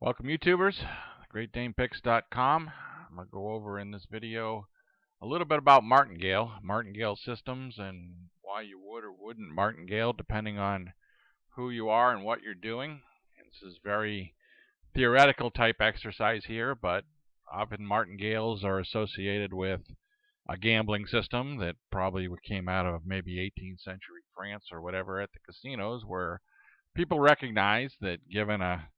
Welcome YouTubers, GreatDanePicks.com. I'm going to go over in this video a little bit about martingale systems, and why you would or wouldn't martingale depending on who you are and what you're doing. And this is very theoretical type exercise here, but often martingales are associated with a gambling system that probably came out of maybe 18th century France or whatever at the casinos, where people recognize that given a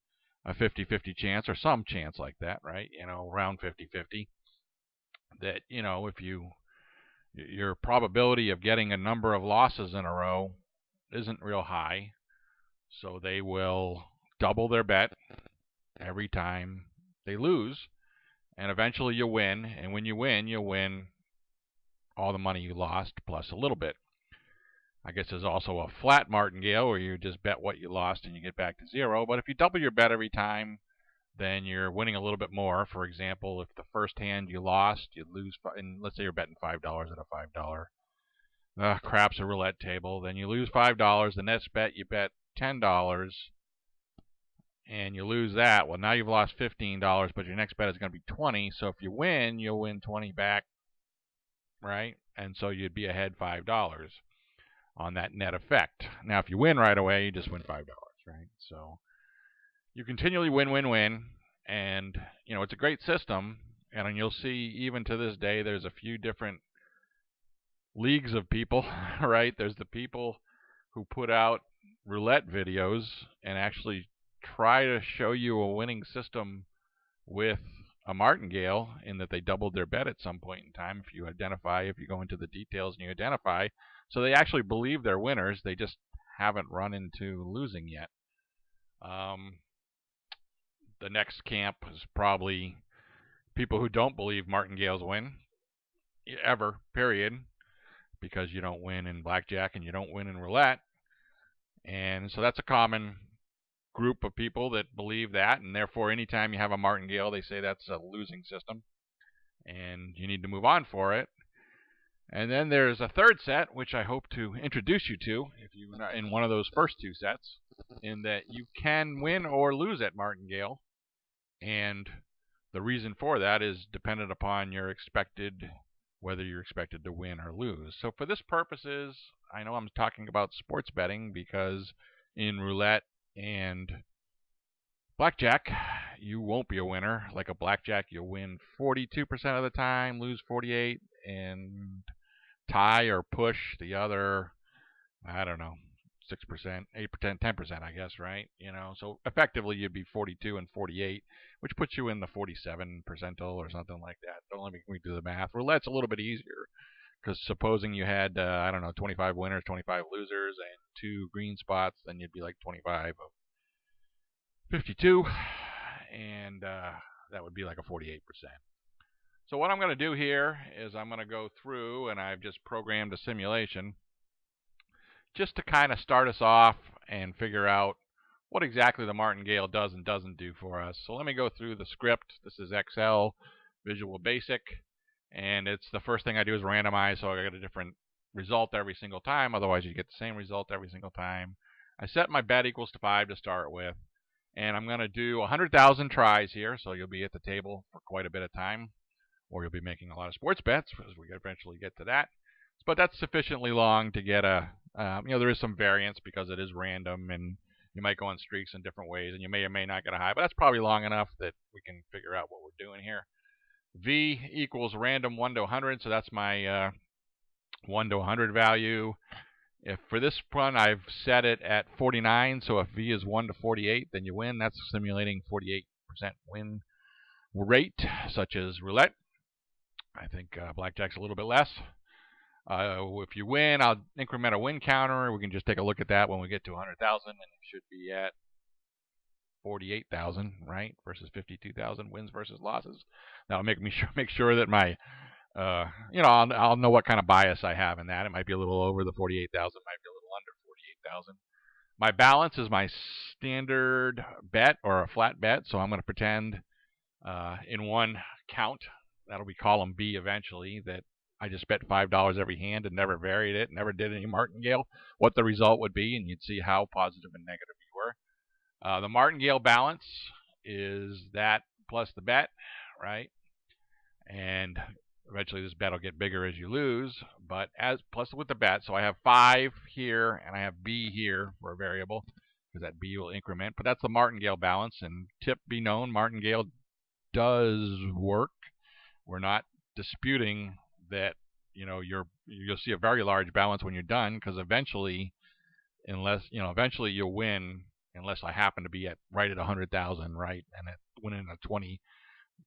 50-50 chance or some chance like that, right? Around 50-50, that, if your probability of getting a number of losses in a row isn't real high, so they will double their bet every time they lose, and eventually you win. And when you win all the money you lost plus a little bit. I guess there's also a flat martingale where you just bet what you lost and you get back to zero. But if you double your bet every time, then you're winning a little bit more. For example, if the first hand you lost, you lose, and let's say you're betting $5 at a $5 craps a roulette table, then you lose $5. The next bet you bet $10, and you lose that. Well, now you've lost $15, but your next bet is going to be $20. So if you win, you'll win $20 back, right? And so you'd be ahead $5 on that net effect. Now, if you win right away, you just win $5, right? So you continually win, and it's a great system. And you'll see, even to this day, there's a few different leagues of people, right? There's the people who put out roulette videos and actually try to show you a winning system with a martingale, in that they doubled their bet at some point in time. If you go into the details and you identify, so they actually believe they're winners, they just haven't run into losing yet. The next camp is probably people who don't believe martingales win ever, period, because you don't win in blackjack and you don't win in roulette. And so that's a common group of people that believe that, and therefore anytime you have a martingale, they say that's a losing system and you need to move on for it. And then there's a third set, which I hope to introduce you to if you're not in one of those first two sets, in that you can win or lose at martingale, and the reason for that is dependent upon whether you're expected to win or lose. So for this purposes, I know I'm talking about sports betting, because in roulette and blackjack, you won't be a winner. Like a blackjack, you'll win 42% of the time, lose 48%, and tie or push the other, I don't know, 6%, 8%, 10%, I guess, right? So effectively you'd be 42 and 48, which puts you in the 47 percentile or something like that. Don't let me do the math. Roulette's a little bit easier, because supposing you had, 25 winners, 25 losers, and 2 green spots, then you'd be like 25 of 52, and that would be like a 48%. So what I'm going to do here is I'm going to go through, and I've just programmed a simulation just to kind of start us off and figure out what exactly the martingale does and doesn't do for us. So let me go through the script. This is Excel, Visual Basic, and it's the first thing I do is randomize, so I get a different result every single time. Otherwise, you get the same result every single time. I set my bet equals to 5 to start with, and I'm going to do 100,000 tries here, so you'll be at the table for quite a bit of time, or you'll be making a lot of sports bets as we eventually get to that. But that's sufficiently long to get there is some variance because it is random, and you might go on streaks in different ways, and you may or may not get a high, but that's probably long enough that we can figure out what we're doing here. V equals random 1 to 100, so that's my 1 to 100 value. If for this one I've set it at 49, so if V is 1 to 48, then you win. That's simulating 48% win rate, such as roulette. I think blackjack's a little bit less. If you win, I'll increment a win counter. We can just take a look at that when we get to 100,000, and it should be at 48,000, right, versus 52,000 wins versus losses. That'll make sure that my I'll know what kind of bias I have in that. It might be a little over the 48,000, might be a little under 48,000. My balance is my standard bet, or a flat bet, so I'm going to pretend in one count, that'll be column B eventually, that I just bet $5 every hand and never varied it, never did any martingale, what the result would be, and you'd see how positive and negative you were. The martingale balance is that plus the bet, right? And eventually this bet will get bigger as you lose, but as plus with the bet. So I have 5 here and I have B here for a variable because that B will increment. But that's the Martingale balance, and tip be known, Martingale does work. We're not disputing that, you'll see a very large balance when you're done, because eventually, eventually you'll win, unless I happen to be right at 100,000, right, and winning a 20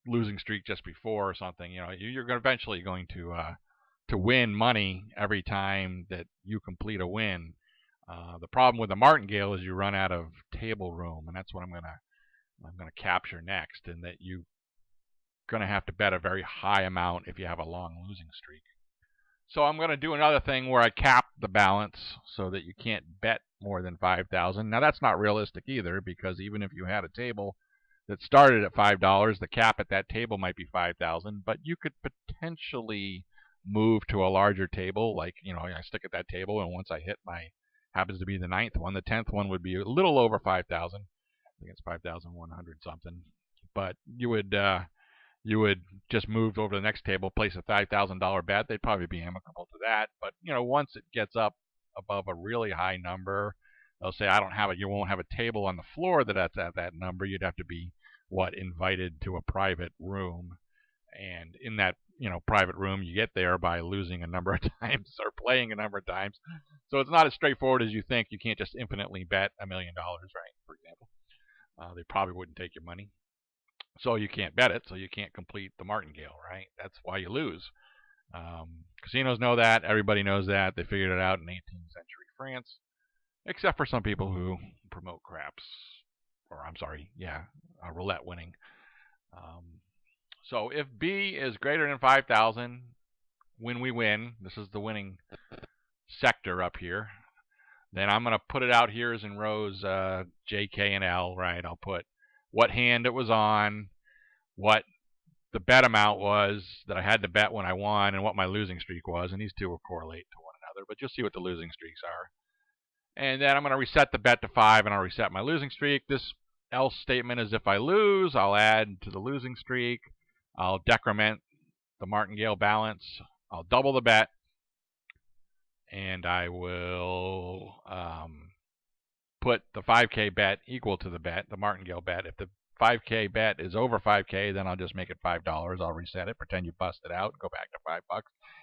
losing streak just before or something. You're eventually going to win money every time that you complete a win. The problem with the Martingale is you run out of table room, and that's what I'm gonna capture next, and that you're gonna have to bet a very high amount if you have a long losing streak. So I'm going to do another thing where I cap the balance so that you can't bet more than 5,000. Now that's not realistic either, because even if you had a table that started at $5, the cap at that table might be 5,000, but you could potentially move to a larger table. Like, I stick at that table, and once I hit happens to be the 9th one, the 10th one would be a little over 5,000. I think it's 5,100 something. But you would just move over to the next table, place a $5,000 bet. They'd probably be amicable to that. But once it gets up above a really high number, they'll say, you won't have a table on the floor that's at that number. You'd have to be invited to a private room, and in that private room, you get there by losing a number of times or playing a number of times. So it's not as straightforward as you think. You can't just infinitely bet $1 million, right? For example, they probably wouldn't take your money. So you can't bet it, so you can't complete the Martingale, right? That's why you lose. Casinos know that. Everybody knows that. They figured it out in 18th century France, except for some people who promote craps, roulette winning. So if B is greater than 5,000, when we win, this is the winning sector up here, then I'm going to put it out here as in rows J, K, and L, right? I'll put what hand it was on, what the bet amount was that I had to bet when I won, and what my losing streak was, and these two will correlate to one another, but you'll see what the losing streaks are. And then I'm going to reset the bet to 5, and I'll reset my losing streak. This else statement is if I lose, I'll add to the losing streak. I'll decrement the Martingale balance. I'll double the bet, and I will put the 5K bet equal to the bet, the Martingale bet. If the 5K bet is over 5K, then I'll just make it $5. I'll reset it, pretend you busted out, go back to $5.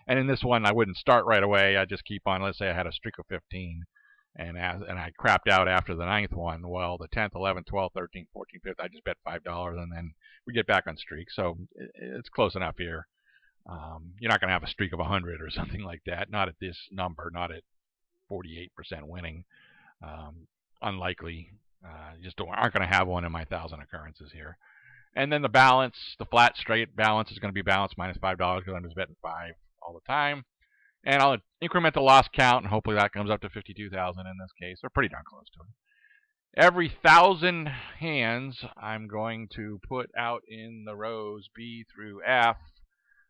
And in this one, I wouldn't start right away. I just keep on. Let's say I had a streak of 15, and I crapped out after the 9th one. Well, the 10th, 11th, 12th, 13th, 14th, 15th, I just bet $5, and then we get back on streak. So it's close enough here. You're not going to have a streak of 100 or something like that. Not at this number. Not at 48% winning. Unlikely. You just aren't going to have one in my 1,000 occurrences here. And then the balance, the flat straight balance is going to be balance minus $5 because I'm just betting 5 all the time. And I'll increment the loss count, and hopefully that comes up to 52,000 in this case, or pretty darn close to it. Every 1,000 hands, I'm going to put out in the rows B through F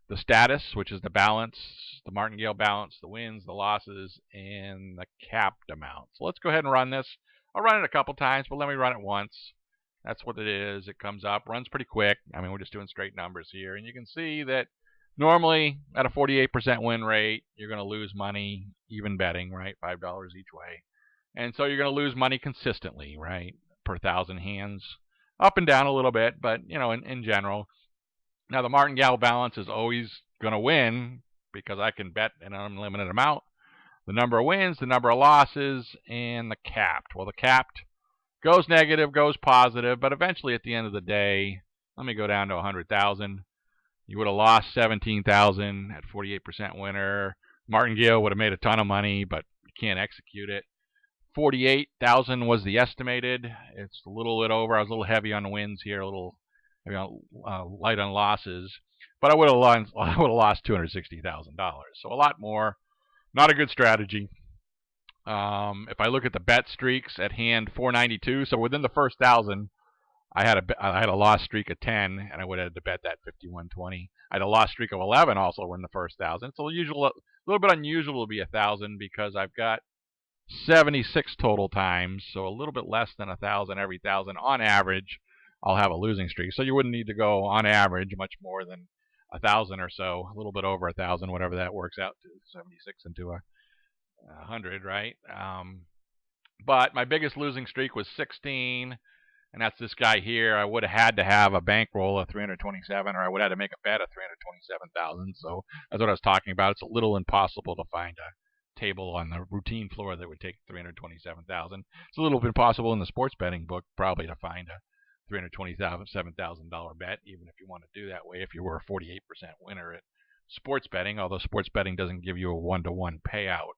the status, which is the balance, the Martingale balance, the wins, the losses, and the capped amount. So let's go ahead and run this. I'll run it a couple times, but let me run it once. That's what it is. It comes up, runs pretty quick. I mean, we're just doing straight numbers here. And you can see that normally at a 48% win rate, you're going to lose money, even betting, right? $5 each way. And so you're going to lose money consistently, right? Per 1,000 hands. Up and down a little bit, but, in general. Now, the Martingale balance is always going to win because I can bet an unlimited amount. The number of wins, the number of losses, and the capped. Well, the capped goes negative, goes positive, but eventually at the end of the day, let me go down to 100,000. You would have lost 17,000 at 48% winner. Martingale would have made a ton of money, but you can't execute it. 48,000 was the estimated. It's a little bit over. I was a little heavy on the wins here, a little heavy on, light on losses, but I would have lost $260,000. So a lot more. Not a good strategy. If I look at the bet streaks at hand 492, so within the first 1,000, I had a loss streak of 10, and I would have had to bet that 5120. I had a loss streak of 11 also in the first 1,000. It's a little bit unusual to be 1,000 because I've got 76 total times, so a little bit less than 1,000 every 1,000 on average. I'll have a losing streak. So you wouldn't need to go on average much more than 1,000 or so, a little bit over 1,000, whatever that works out to, 76 into 100, right? But my biggest losing streak was 16, and that's this guy here. I would have had to have a bankroll of 327, or I would have had to make a bet of 327,000. So that's what I was talking about. It's a little impossible to find a table on the routine floor that would take 327,000. It's a little bit impossible in the sports betting book probably to find a $327,000 bet, even if you want to do that way. If you were a 48% winner at sports betting, although sports betting doesn't give you a 1-to-1 payout.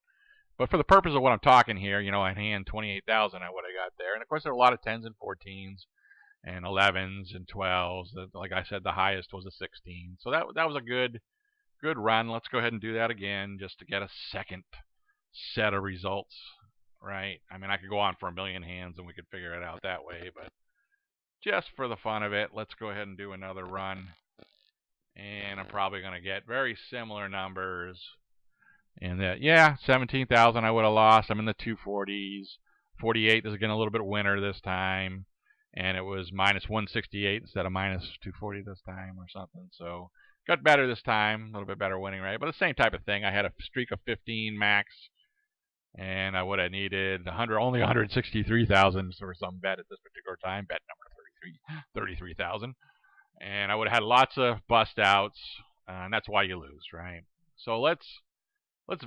But for the purpose of what I'm talking here, you know, I hand 28,000 at what I got there. And of course, there are a lot of 10s and 14s and 11s and 12s. Like I said, the highest was a 16. So that was a good run. Let's go ahead and do that again just to get a second set of results, right? I mean, I could go on for a million hands and we could figure it out that way, but just for the fun of it, let's go ahead and do another run. And I'm probably going to get very similar numbers. And that, yeah, 17,000 I would have lost. I'm in the 240s. 48 is again a little bit winner this time. And it was minus 168 instead of minus 240 this time or something. So got better this time. A little bit better winning rate. But the same type of thing. I had a streak of 15 max. And I would have needed only 163,000 for some bet at this particular time. Bet number 33,000. And I would have had lots of bust outs. And that's why you lose, right? So let's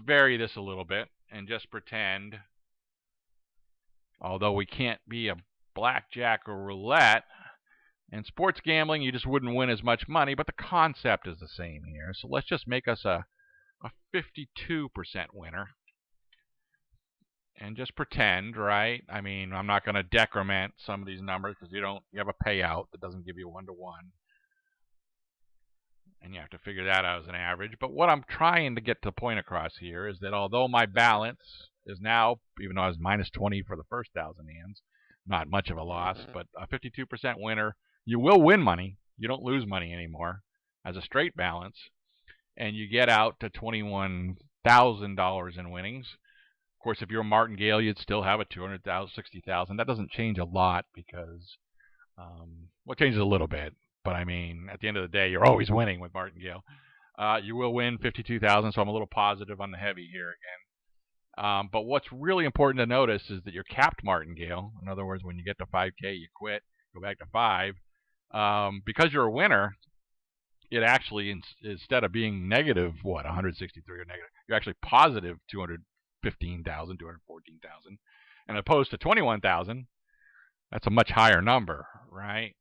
vary this a little bit and just pretend, although we can't be a blackjack or roulette, in sports gambling you just wouldn't win as much money, but the concept is the same here. So let's just make us a 52% winner. And just pretend, right? I mean, I'm not going to decrement some of these numbers because you have a payout that doesn't give you 1-to-1. And you have to figure that out as an average. But what I'm trying to get the point across here is that although my balance is now, even though I was minus 20 for the first 1,000 hands, not much of a loss, but a 52% winner, you will win money. You don't lose money anymore as a straight balance. And you get out to $21,000 in winnings. Of course, if you're a Martingale, you'd still have a 200,000, 60,000. That doesn't change a lot because, well, it changes a little bit. But I mean, at the end of the day, you're always winning with Martingale. You will win 52,000, so I'm a little positive on the heavy here again. But what's really important to notice is that you're capped Martingale. In other words, when you get to 5K, you quit, go back to 5. Because you're a winner, it actually, instead of being negative, 163 or negative, you're actually positive 215,000, 214,000. And opposed to 21,000, that's a much higher number, right?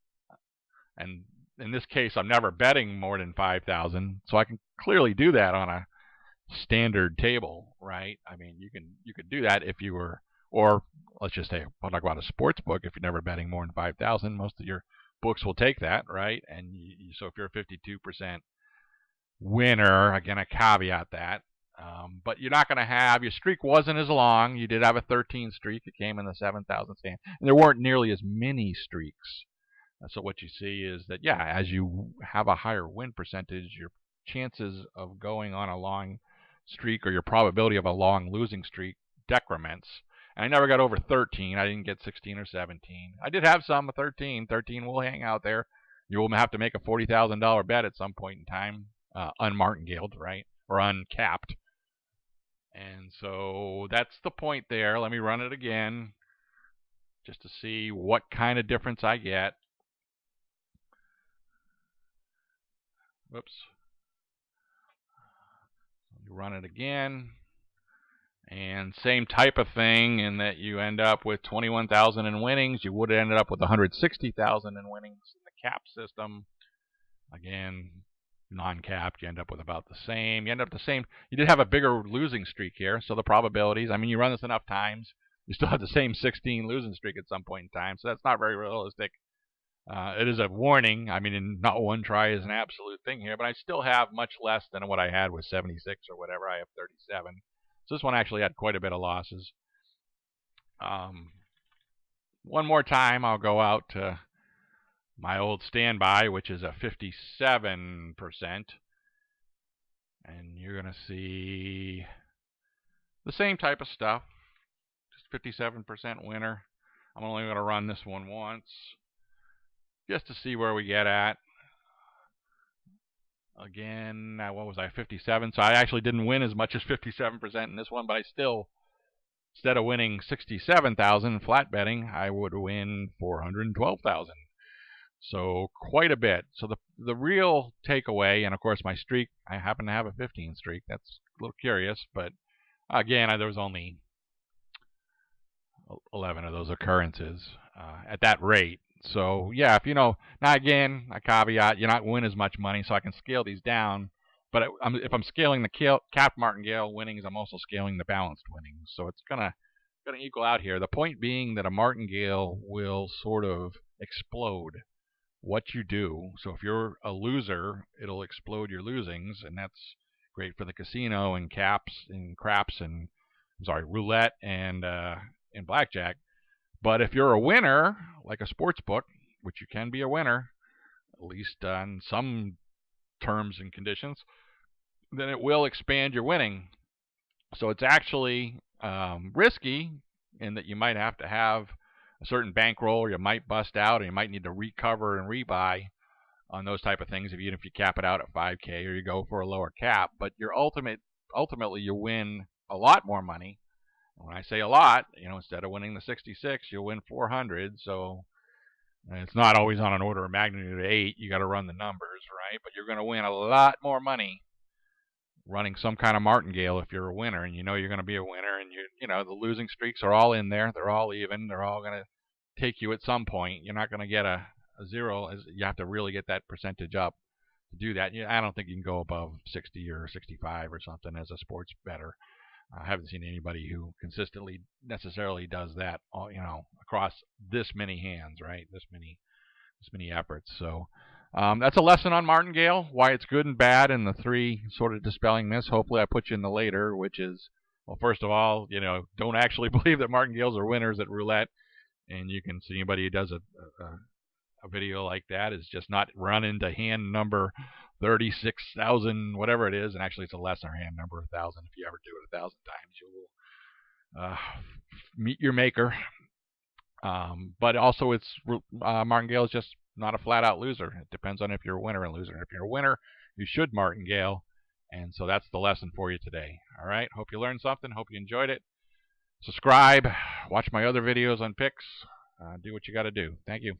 And in this case, I'm never betting more than 5,000, so I can clearly do that on a standard table, right? I mean, you could do that if you were, or let's just say, I'll talk about a sports book. If you're never betting more than 5,000, most of your books will take that, right? And so if you're a 52% winner, again, I caveat that. But you're not going to have, your streak wasn't as long. You did have a 13 streak. It came in the 7,000 stand. And there weren't nearly as many streaks. So what you see is that, yeah, as you have a higher win percentage, your chances of going on a long streak or your probability of a long losing streak decrements. And I never got over 13. I didn't get 16 or 17. I did have some 13. 13 will hang out there. You will have to make a $40,000 bet at some point in time, unmartingaled, right, or uncapped. And so that's the point there. Let me run it again just to see what kind of difference I get. Whoops. You run it again. And same type of thing in that you end up with 21,000 in winnings. You would have ended up with 160,000 in winnings in the cap system. Again, non-capped, you end up with about the same. You end up the same. You did have a bigger losing streak here, so the probabilities, I mean, you run this enough times, you still have the same 16 losing streak at some point in time, so that's not very realistic. It is a warning. I mean, not one try is an absolute thing here, but I still have much less than what I had with 76 or whatever. I have 37. So this one actually had quite a bit of losses. One more time, I'll go out to my old standby, which is a 57%. And you're going to see the same type of stuff. Just 57% winner. I'm only going to run this one once. just to see where we get at. Again, what was I, 57? So I actually didn't win as much as 57% in this one, but I still, instead of winning 67,000 flat betting, I would win 412,000. So quite a bit. So the real takeaway, and of course my streak, I happen to have a 15 streak. That's a little curious, but again, there was only 11 of those occurrences at that rate. So yeah, if now again, a caveat, you're not win as much money, so I can scale these down. But if I'm scaling the cap martingale winnings, I'm also scaling the balanced winnings. So it's gonna equal out here. The point being that a martingale will sort of explode what you do. So if you're a loser, it'll explode your losings, and that's great for the casino and caps and craps and roulette and blackjack. But if you're a winner, like a sports book, which you can be a winner, at least on some terms and conditions, then it will expand your winning. So it's actually risky in that you might have to have a certain bankroll, or you might bust out, or you might need to recover and rebuy on those type of things, even if you cap it out at 5K or you go for a lower cap. But your ultimately you win a lot more money. When I say a lot, instead of winning the 66, you'll win 400. So it's not always on an order of magnitude of 8. You got to run the numbers, right? But you're going to win a lot more money running some kind of martingale if you're a winner, and you're going to be a winner, and the losing streaks are all in there. They're all even. They're all going to take you at some point. You're not going to get a zero. You have to really get that percentage up to do that. I don't think you can go above 60 or 65 or something as a sports bettor. I haven't seen anybody who consistently necessarily does that, across this many hands, right? This many efforts. So that's a lesson on martingale, why it's good and bad, and the 3 sort of dispelling myths. Hopefully I put you in the later, which is, well, first of all, don't actually believe that martingales are winners at roulette. And you can see anybody who does a video like that is just not run into hand number 36,000, whatever it is, and actually it's a lesser hand number, 1,000. If you ever do it 1,000 times, you will meet your maker. But also, it's martingale is just not a flat-out loser. It depends on if you're a winner and loser. And if you're a winner, you should martingale. And so that's the lesson for you today. All right. Hope you learned something. Hope you enjoyed it. Subscribe. Watch my other videos on picks. Do what you got to do. Thank you.